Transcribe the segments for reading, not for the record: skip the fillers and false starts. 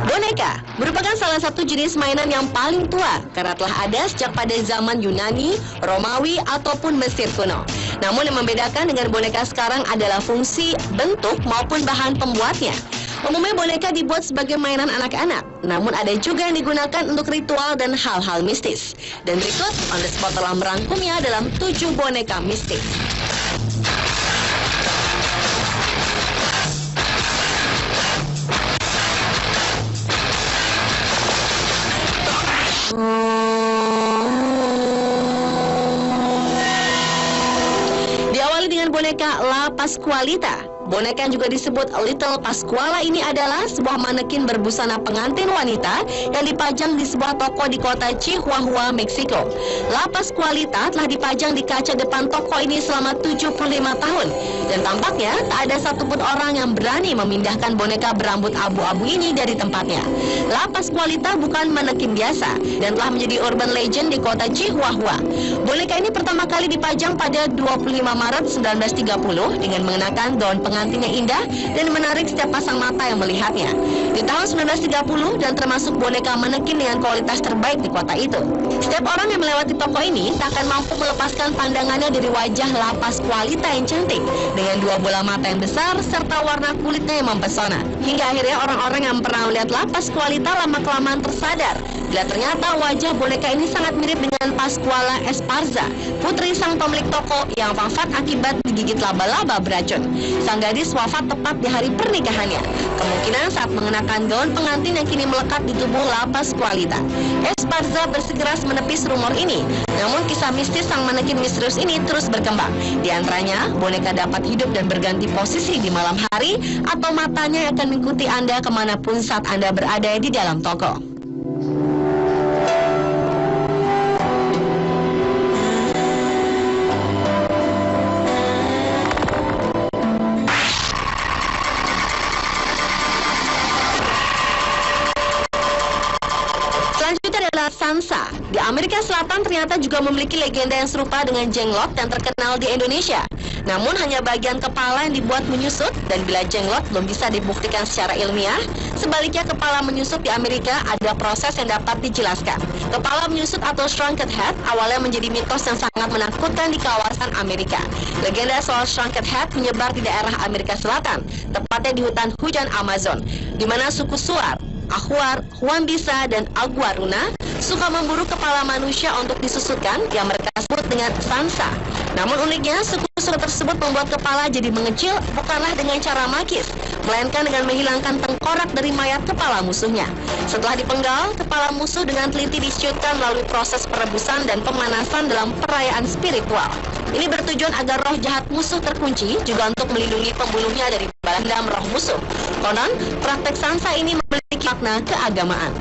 Boneka merupakan salah satu jenis mainan yang paling tua karena telah ada sejak pada zaman Yunani, Romawi, ataupun Mesir kuno. Namun yang membedakan dengan boneka sekarang adalah fungsi, bentuk, maupun bahan pembuatnya. Umumnya boneka dibuat sebagai mainan anak-anak, namun ada juga yang digunakan untuk ritual dan hal-hal mistis. Dan berikut, On The Spot telah merangkumnya dalam 7 boneka mistis. Diawali dengan boneka La Pascualita. Boneka yang juga disebut Little Pascuala ini adalah sebuah manekin berbusana pengantin wanita yang dipajang di sebuah toko di kota Chihuahua, Meksiko. La Pascualita telah dipajang di kaca depan toko ini selama 75 tahun. Dan tampaknya tak ada satupun orang yang berani memindahkan boneka berambut abu-abu ini dari tempatnya. La Pascualita bukan manekin biasa dan telah menjadi urban legend di kota Chihuahua. Boneka ini pertama kali dipajang pada 25 Maret 1930 dengan mengenakan gaun pengantin yang indah dan menarik setiap pasang mata yang melihatnya. Di tahun 1930 dan termasuk boneka manekin dengan kualitas terbaik di kota itu. Setiap orang yang melewati toko ini tak akan mampu melepaskan pandangannya dari wajah La Pascualita yang cantik dengan 2 bola mata yang besar serta warna kulitnya yang mempesona. Hingga akhirnya orang-orang yang pernah melihat La Pascualita lama-kelamaan tersadar bila ternyata wajah boneka ini sangat mirip dengan Pascuala Esparza, putri sang pemilik toko yang wafat akibat digigit laba-laba beracun. Sang gadis wafat tepat di hari pernikahannya, kemungkinan saat mengenakan gaun pengantin yang kini melekat di tubuh La Pascualita. Esparza bersikeras menepis rumor ini, namun kisah mistis sang manekin misterius ini terus berkembang. Di antaranya, boneka dapat hidup dan berganti posisi di malam hari, atau matanya akan mengikuti Anda kemanapun saat Anda berada di dalam toko. Selanjutnya adalah Sansa. Di Amerika Selatan ternyata juga memiliki legenda yang serupa dengan jenglot yang terkenal di Indonesia. Namun hanya bagian kepala yang dibuat menyusut, dan bila jenglot belum bisa dibuktikan secara ilmiah, sebaliknya kepala menyusut di Amerika ada proses yang dapat dijelaskan. Kepala menyusut atau shrunken head awalnya menjadi mitos yang sangat menakutkan di kawasan Amerika. Legenda soal shrunken head menyebar di daerah Amerika Selatan, tepatnya di hutan hujan Amazon, di mana suku Suar, Achuar, Huambisa, dan Aguaruna suka memburu kepala manusia untuk disusutkan yang mereka sebut dengan Sansa. Namun uniknya, suku-suku tersebut membuat kepala jadi mengecil bukanlah dengan cara magis, melainkan dengan menghilangkan tengkorak dari mayat kepala musuhnya. Setelah dipenggal, kepala musuh dengan teliti diciutkan melalui proses perebusan dan pemanasan dalam perayaan spiritual. Ini bertujuan agar roh jahat musuh terkunci, juga untuk melindungi pembunuhnya dari balas dendam roh musuh. Konon, praktek Sansa ini memiliki makna keagamaan.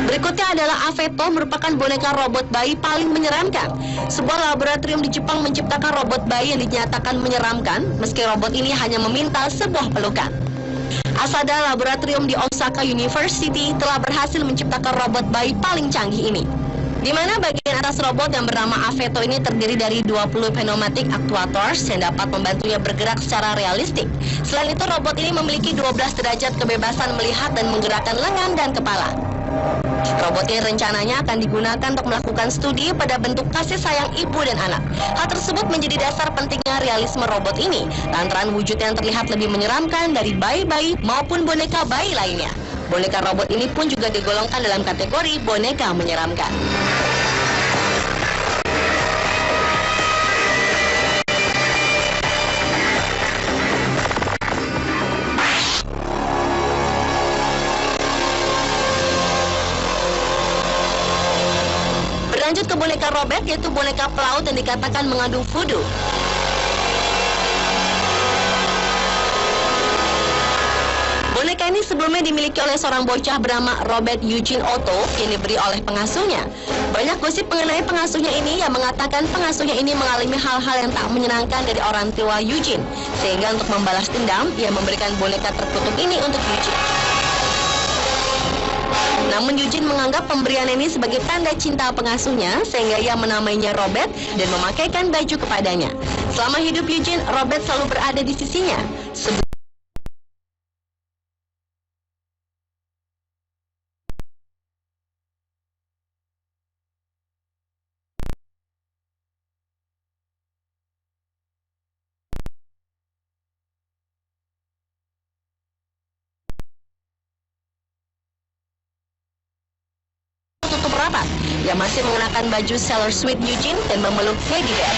Berikutnya adalah Aveto, merupakan boneka robot bayi paling menyeramkan. Sebuah laboratorium di Jepang menciptakan robot bayi yang dinyatakan menyeramkan, meski robot ini hanya meminta sebuah pelukan. Asada Laboratorium di Osaka University telah berhasil menciptakan robot bayi paling canggih ini, di mana bagian atas robot yang bernama Aveto ini terdiri dari 20 pneumatic actuators yang dapat membantunya bergerak secara realistik. Selain itu, robot ini memiliki 12 derajat kebebasan melihat dan menggerakkan lengan dan kepala. Robot ini rencananya akan digunakan untuk melakukan studi pada bentuk kasih sayang ibu dan anak. Hal tersebut menjadi dasar pentingnya realisme robot ini, lantaran wujud yang terlihat lebih menyeramkan dari bayi-bayi maupun boneka bayi lainnya. Boneka robot ini pun juga digolongkan dalam kategori boneka menyeramkan. Lanjut ke boneka robek, yaitu boneka pelaut yang dikatakan mengandung voodoo. Boneka ini sebelum Sebelumnya dimiliki oleh seorang bocah bernama Robert Eugene Otto yang diberi oleh pengasuhnya. Banyak gosip mengenai pengasuhnya ini yang mengatakan pengasuhnya ini mengalami hal-hal yang tak menyenangkan dari orang tua Eugene. Sehingga untuk membalas dendam, ia memberikan boneka tertutup ini untuk Eugene. Namun Eugene menganggap pemberian ini sebagai tanda cinta pengasuhnya, sehingga ia menamainya Robert dan memakaikan baju kepadanya. Selama hidup Eugene, Robert selalu berada di sisinya. Tutup rapat, ia masih mengenakan baju Sailor Sweet Eugene dan memeluk teddy bear.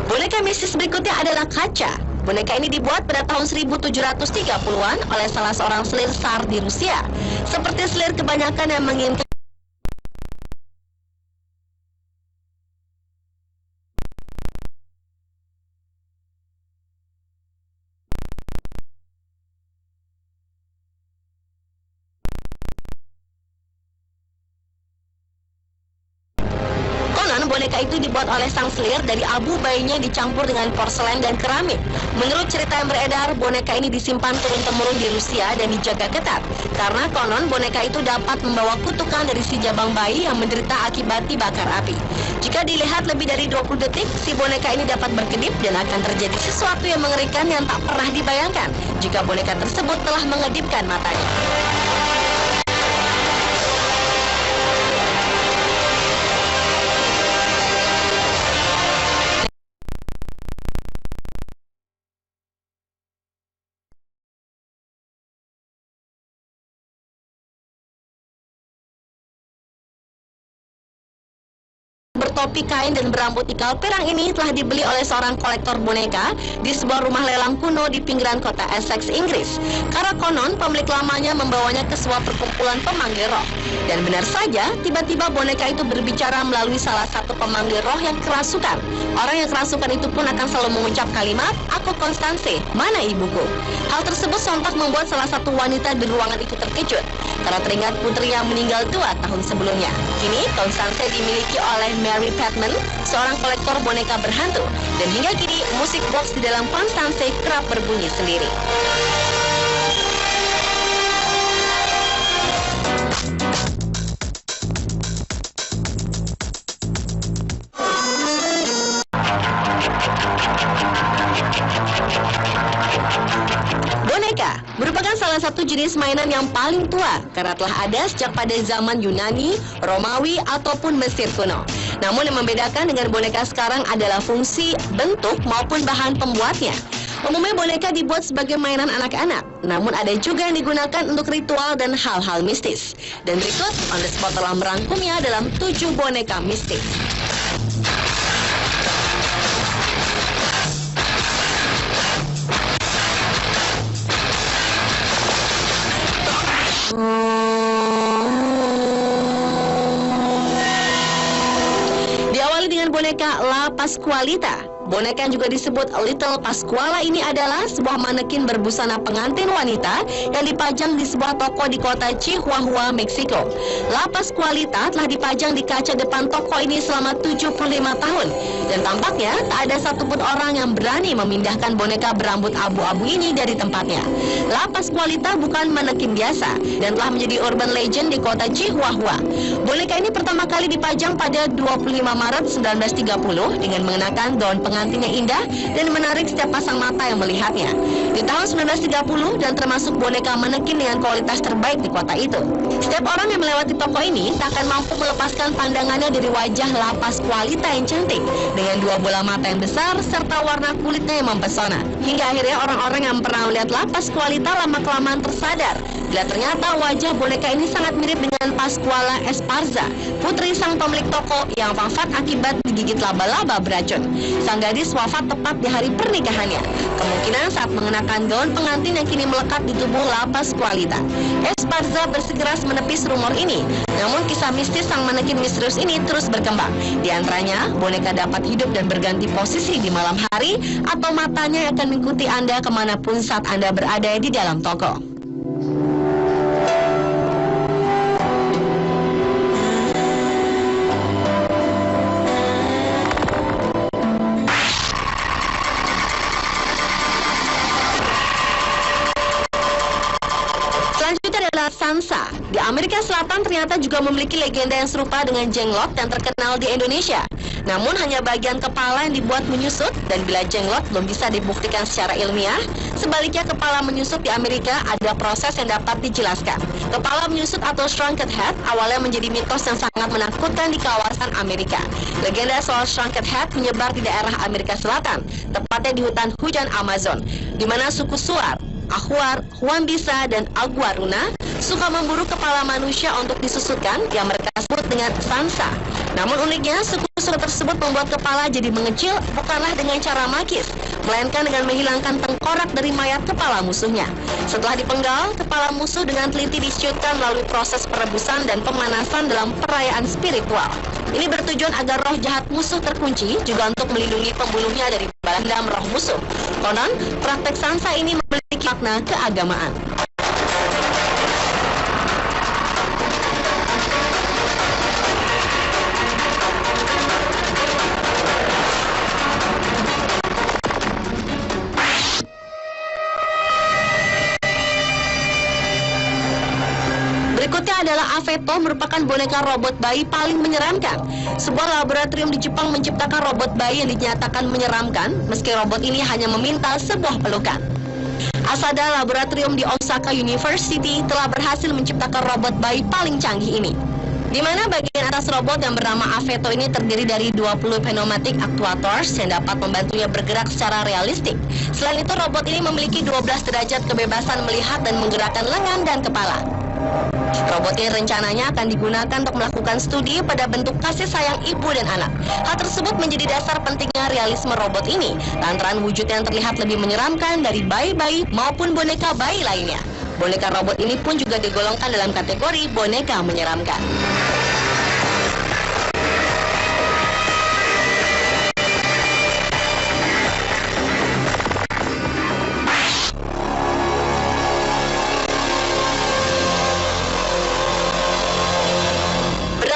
Boneka mistis berikutnya adalah Kacha. Boneka ini dibuat pada tahun 1730-an oleh salah seorang selir Tsar di Rusia. Seperti selir kebanyakan yang menginginkan boneka itu dibuat oleh sang selir dari abu bayinya dicampur dengan porselen dan keramik. Menurut cerita yang beredar, boneka ini disimpan turun-temurun di Rusia dan dijaga ketat. Karena konon boneka itu dapat membawa kutukan dari si jabang bayi yang menderita akibat dibakar api. Jika dilihat lebih dari 20 detik, si boneka ini dapat berkedip dan akan terjadi sesuatu yang mengerikan yang tak pernah dibayangkan jika boneka tersebut telah mengedipkan matanya. Bertopi kain dan berambut ikal perang ini telah dibeli oleh seorang kolektor boneka di sebuah rumah lelang kuno di pinggiran kota Essex, Inggris. Karena konon pemilik lamanya membawanya ke sebuah perkumpulan pemanggil roh. Dan benar saja, tiba-tiba boneka itu berbicara melalui salah satu pemanggil roh yang kerasukan. Orang yang kerasukan itu pun akan selalu mengucap kalimat, "Aku Konstanse, mana ibuku?" Hal tersebut sontak membuat salah satu wanita di ruangan itu terkejut karena teringat putri yang meninggal 2 tahun sebelumnya. Kini, Konstanse dimiliki oleh Mary Patman, seorang kolektor boneka berhantu. Dan hingga kini, musik box di dalam Konstanse kerap berbunyi sendiri. Boneka merupakan salah satu jenis mainan yang paling tua karena telah ada sejak pada zaman Yunani, Romawi, ataupun Mesir kuno. Namun yang membedakan dengan boneka sekarang adalah fungsi, bentuk, maupun bahan pembuatnya. Umumnya boneka dibuat sebagai mainan anak-anak, namun ada juga yang digunakan untuk ritual dan hal-hal mistis. Dan berikut, On The Spot telah merangkumnya dalam 7 boneka mistis. Diawali dengan boneka La Pasqualita. Boneka yang juga disebut Little Pasquala ini adalah sebuah manekin berbusana pengantin wanita yang dipajang di sebuah toko di kota Chihuahua, Meksiko. La Pasqualita telah dipajang di kaca depan toko ini selama 75 tahun. Dan tampaknya tak ada satupun orang yang berani memindahkan boneka berambut abu-abu ini dari tempatnya. La Pasqualita bukan manekin biasa dan telah menjadi urban legend di kota Chihuahua. Boneka ini pertama kali dipajang pada 25 Maret 1930 dengan mengenakan gaun pengantin yang indah dan menarik setiap pasang mata yang melihatnya. Di tahun 1930 dan termasuk boneka manekin dengan kualitas terbaik di kota itu. Setiap orang yang melewati toko ini tak akan mampu melepaskan pandangannya dari wajah La Pasqualita yang cantik dengan 2 bola mata yang besar serta warna kulitnya yang mempesona. Hingga akhirnya orang-orang yang pernah melihat La Pasqualita lama-kelamaan tersadar Bila ternyata wajah boneka ini sangat mirip dengan Pascuala Esparza, putri sang pemilik toko yang wafat akibat digigit laba-laba beracun. Sang gadis wafat tepat di hari pernikahannya. Kemungkinan saat mengenakan gaun pengantin yang kini melekat di tubuh La Pascualita. Esparza bersikeras menepis rumor ini. Namun kisah mistis sang manekin misterius ini terus berkembang. Di antaranya, boneka dapat hidup dan berganti posisi di malam hari, atau matanya akan mengikuti Anda kemanapun saat Anda berada di dalam toko. Selanjutnya adalah Sansa. Di Amerika Selatan ternyata juga memiliki legenda yang serupa dengan jenglot yang terkenal di Indonesia. Namun hanya bagian kepala yang dibuat menyusut, dan bila jenglot belum bisa dibuktikan secara ilmiah, sebaliknya kepala menyusut di Amerika ada proses yang dapat dijelaskan. Kepala menyusut atau shrunken head awalnya menjadi mitos yang sangat menakutkan di kawasan Amerika. Legenda soal shrunken head menyebar di daerah Amerika Selatan, tepatnya di hutan hujan Amazon, di mana suku Suar, Ahuar, Huambisa, dan Aguaruna suka memburu kepala manusia untuk disusutkan yang mereka sebut dengan Sansa. Namun uniknya, suku-suku tersebut membuat kepala jadi mengecil bukanlah dengan cara magis, melainkan dengan menghilangkan tengkorak dari mayat kepala musuhnya. Setelah dipenggal, kepala musuh dengan teliti diciutkan melalui proses perebusan dan pemanasan dalam perayaan spiritual. Ini bertujuan agar roh jahat musuh terkunci, juga untuk melindungi pembunuhnya dari balas dendam roh musuh. Konon, praktek Sansa ini memiliki makna keagamaan. Berikutnya adalah Aveto, merupakan boneka robot bayi paling menyeramkan. Sebuah laboratorium di Jepang menciptakan robot bayi yang dinyatakan menyeramkan, meski robot ini hanya meminta sebuah pelukan. Asada Laboratorium di Osaka University telah berhasil menciptakan robot bayi paling canggih ini, di mana bagian atas robot yang bernama Aveto ini terdiri dari 20 pneumatic actuators yang dapat membantunya bergerak secara realistik. Selain itu, robot ini memiliki 12 derajat kebebasan melihat dan menggerakkan lengan dan kepala. Robot ini rencananya akan digunakan untuk melakukan studi pada bentuk kasih sayang ibu dan anak. Hal tersebut menjadi dasar pentingnya realisme robot ini, lantaran wujud yang terlihat lebih menyeramkan dari bayi-bayi maupun boneka bayi lainnya. Boneka robot ini pun juga digolongkan dalam kategori boneka menyeramkan.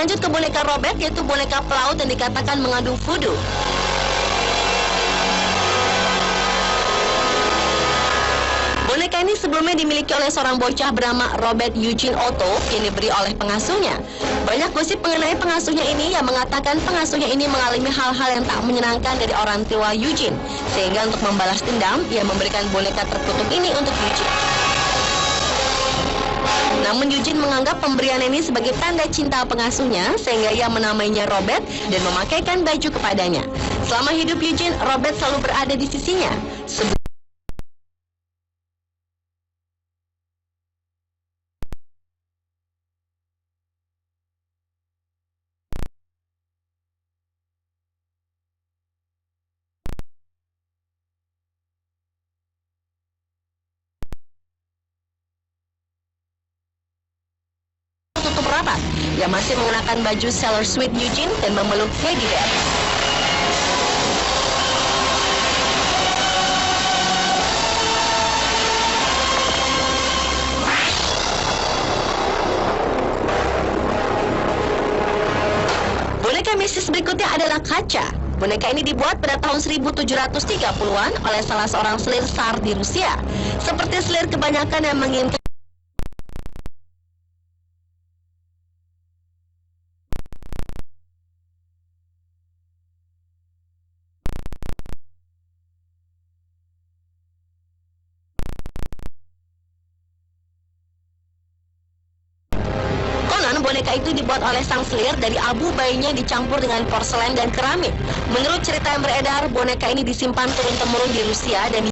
Lanjut ke boneka robek, yaitu boneka pelaut yang dikatakan mengandung voodoo. Boneka ini sebelumnya dimiliki oleh seorang bocah bernama Robert Eugene Otto yang diberi oleh pengasuhnya. Banyak gosip mengenai pengasuhnya ini yang mengatakan pengasuhnya ini mengalami hal-hal yang tak menyenangkan dari orang tua Eugene, sehingga untuk membalas dendam, ia memberikan boneka tertutup ini untuk Eugene. Namun Eugene menganggap pemberian ini sebagai tanda cinta pengasuhnya, sehingga ia menamainya Robert dan memakaikan baju kepadanya. Selama hidup Eugene, Robert selalu berada di sisinya. Tutup rapat, ia masih mengenakan baju Sailor Sweet Eugene dan memeluk teddy bear. Boneka mistis berikutnya adalah Kacha. Boneka ini dibuat pada tahun 1730-an oleh salah seorang selir Tsar di Rusia. Seperti selir kebanyakan yang menginginkan boneka itu dibuat oleh sang selir dari abu bayinya dicampur dengan porselen dan keramik. Menurut cerita yang beredar, boneka ini disimpan turun-temurun di Rusia dan